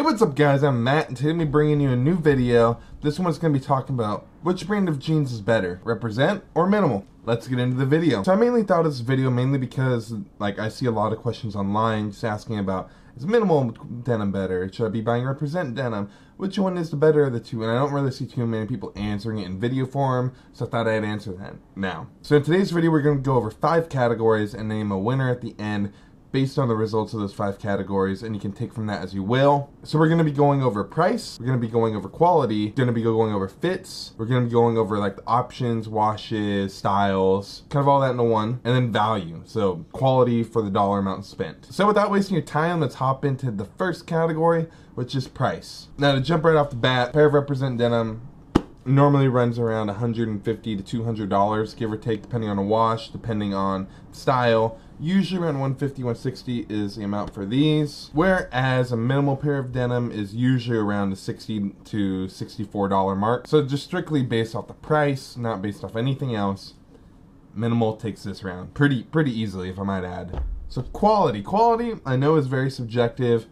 What's up guys, I'm Matt and today I'm bringing you a new video. This one's going to be talking about which brand of jeans is better, Represent or Minimal. Let's get into the video. So I mainly thought of this video mainly because I see a lot of questions online just asking about, is Minimal denim better? Should I be buying Represent denim? Which one is the better of the two? And I don't really see too many people answering it in video form, so I thought I'd answer that now. So in today's video we're going to go over 5 categories and name a winner at the end based on the results of those 5 categories, and you can take from that as you will. So we're going to be going over price, we're going to be going over quality, we're going to be going over fits, we're going to be going over like the options, washes, styles, kind of all that into one, and then value, so quality for the dollar amount spent. So without wasting your time, let's hop into the first category, which is price. Now to jump right off the bat, a pair of Represent denim normally runs around $150 to $200, give or take, depending on a wash, depending on style. Usually around $150, $160 is the amount for these, whereas a minimal pair of denim is usually around the $60 to $64 mark. So just strictly based off the price, not based off anything else, Minimal takes this round pretty easily, if I might add. So quality I know is very subjective.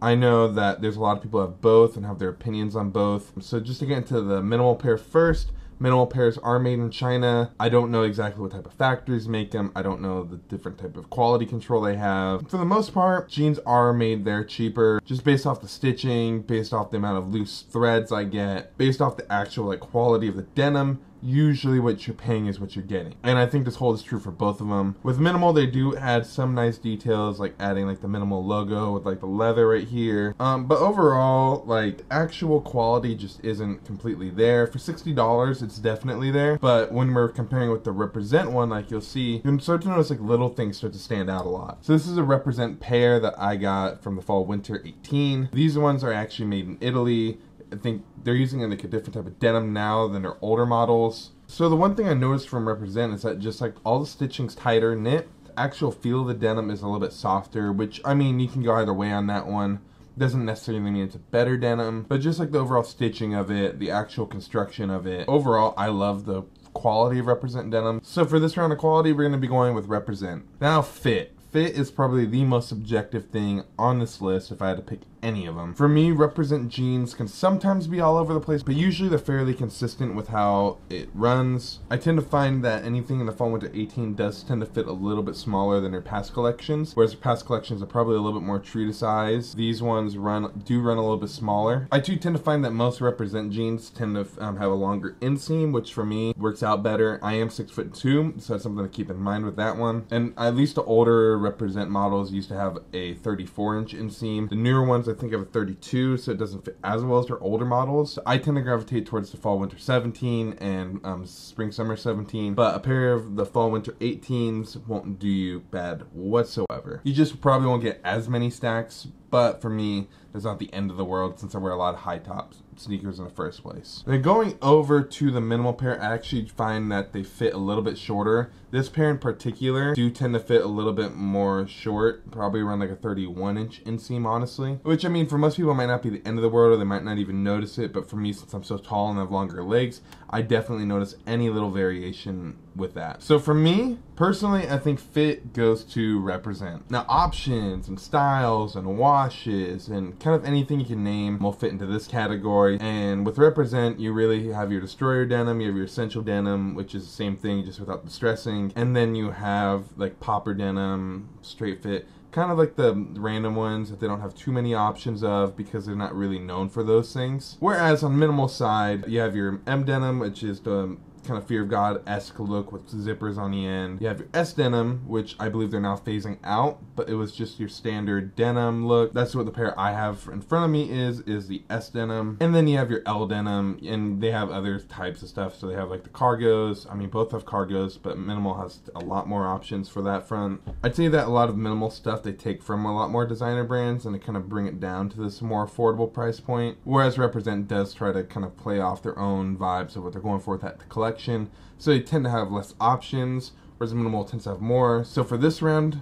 I know that there's a lot of people who have both and have their opinions on both. So just to get into the minimal pair first, minimal pairs are made in China. I don't know exactly what type of factories make them. I don't know the different type of quality control they have. For the most part, jeans are made there cheaper, just based off the stitching, based off the amount of loose threads I get, based off the actual quality of the denim. Usually what you're paying is what you're getting. And I think this holds true for both of them. With Minimal, they do add some nice details, like adding the Minimal logo with the leather right here. But overall, actual quality just isn't completely there. For $60, it's definitely there. But when we're comparing with the Represent one, you'll see, you can start to notice little things start to stand out a lot. So this is a Represent pair that I got from the fall winter 18. These ones are actually made in Italy. I think they're using a different type of denim now than their older models. So the one thing I noticed from Represent is that just all the stitching's tighter knit. The actual feel of the denim is a little bit softer, which I mean you can go either way on that one. Doesn't necessarily mean it's a better denim, but just the overall stitching of it, the actual construction of it. Overall, I love the quality of Represent denim. So for this round of quality, we're going to be going with Represent. Now fit. Fit is probably the most subjective thing on this list if I had to pick any of them. For me, Represent jeans can sometimes be all over the place, but usually they're fairly consistent with how it runs. I tend to find that anything in the fall winter 18 does tend to fit a little bit smaller than their past collections, whereas their past collections are probably a little bit more true to size. These ones do run a little bit smaller. I do tend to find that most Represent jeans tend to have a longer inseam, which for me works out better. I am 6'2", so that's something to keep in mind with that one. And at least the older Represent models used to have a 34-inch inseam. The newer ones I think have a 32, so it doesn't fit as well as their older models. So I tend to gravitate towards the fall winter 17 and spring summer 17, but a pair of the fall winter 18s won't do you bad whatsoever. You just probably won't get as many stacks, but for me, it's not the end of the world since I wear a lot of high top sneakers in the first place. Then going over to the Minimal pair, I actually find that they fit a little bit shorter. This pair in particular do tend to fit a little bit more short, probably around a 31-inch inseam, honestly. Which, I mean, for most people it might not be the end of the world, or they might not even notice it, but for me, since I'm so tall and have longer legs, I definitely notice any little variation with that. So for me, personally, I think fit goes to Represent. Now options and styles and washes and kind of anything you can name will fit into this category. And with Represent, you really have your destroyer denim, you have your essential denim, which is the same thing just without the stressing, and then you have popper denim, straight fit, kind of the random ones that they don't have too many options of because they're not really known for those things. Whereas on Minimal side, you have your M denim, which is the kind of Fear of God-esque look with zippers on the end. You have your S denim, which I believe they're now phasing out, but it was just your standard denim look. That's what the pair I have in front of me is the S denim. And then you have your L denim, and they have other types of stuff. So they have the cargos. I mean, both have cargos, but Minimal has a lot more options for that front. I'd say that a lot of Minimal stuff they take from a lot more designer brands, and they kind of bring it down to this more affordable price point. Whereas Represent does try to kind of play off their own vibes of what they're going for with that collection. So they tend to have less options, whereas Minimal tends to have more. So for this round,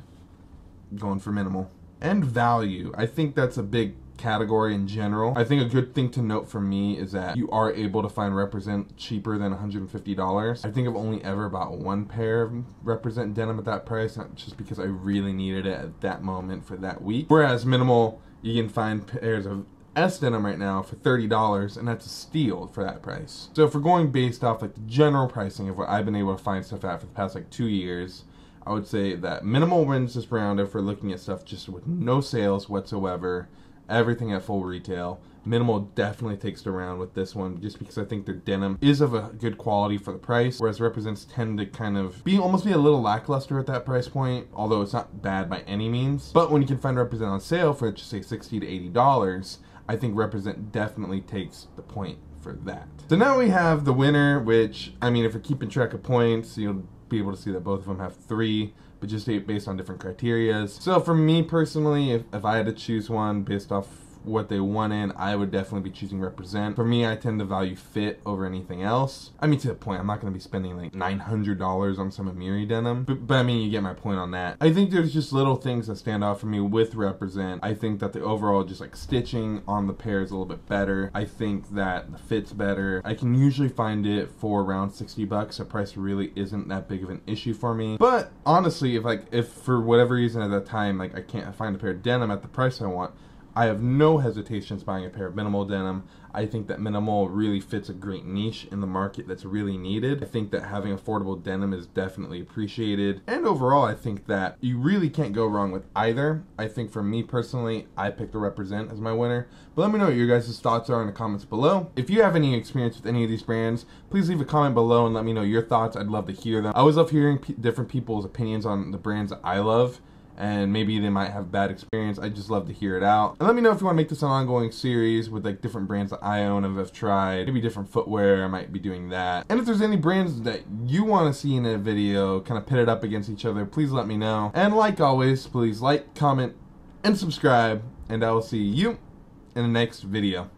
going for Minimal. And value, I think that's a big category in general. I think a good thing to note for me is that you are able to find Represent cheaper than $150. I think I've only ever bought one pair of Represent denim at that price, not just because I really needed it at that moment for that week. Whereas Minimal, you can find pairs of S denim right now for $30, and that's a steal for that price. So if we're going based off like the general pricing of what I've been able to find stuff at for the past like 2 years, I would say that Minimal wins this round if we're looking at stuff just with no sales whatsoever, everything at full retail. Minimal definitely takes the round with this one, just because I think their denim is of a good quality for the price, whereas Represents tend to kind of almost be a little lackluster at that price point, although it's not bad by any means. But when you can find Represent on sale for just say $60 to $80, I think Represent definitely takes the point for that. So now we have the winner, which, I mean, if you're keeping track of points, you'll be able to see that both of them have 3, but just based on different criterias. So for me personally, if I had to choose one based off what they won in, I would definitely be choosing Represent. For me, I tend to value fit over anything else. I mean, to the point, I'm not going to be spending like $900 on some Amiri denim, but I mean, you get my point on that. I think there's just little things that stand out for me with Represent. I think that the overall just like stitching on the pair is a little bit better. I think that the fit's better. I can usually find it for around $60. The price really isn't that big of an issue for me. But honestly, if for whatever reason at that time, like I can't find a pair of denim at the price I want, I have no hesitations buying a pair of Minimal denim. I think that Minimal really fits a great niche in the market that's really needed. I think that having affordable denim is definitely appreciated. And overall, I think that you really can't go wrong with either. I think for me personally, I picked the Represent as my winner. But let me know what your guys' thoughts are in the comments below. If you have any experience with any of these brands, please leave a comment below and let me know your thoughts. I'd love to hear them. I always love hearing different people's opinions on the brands that I love, and maybe they might have bad experience. I just love to hear it out. And let me know if you want to make this an ongoing series with like different brands that I own and have tried. Maybe different footwear, I might be doing that. And if there's any brands that you want to see in a video, kind of pit it up against each other, please let me know. And like always, please like, comment, and subscribe. And I will see you in the next video.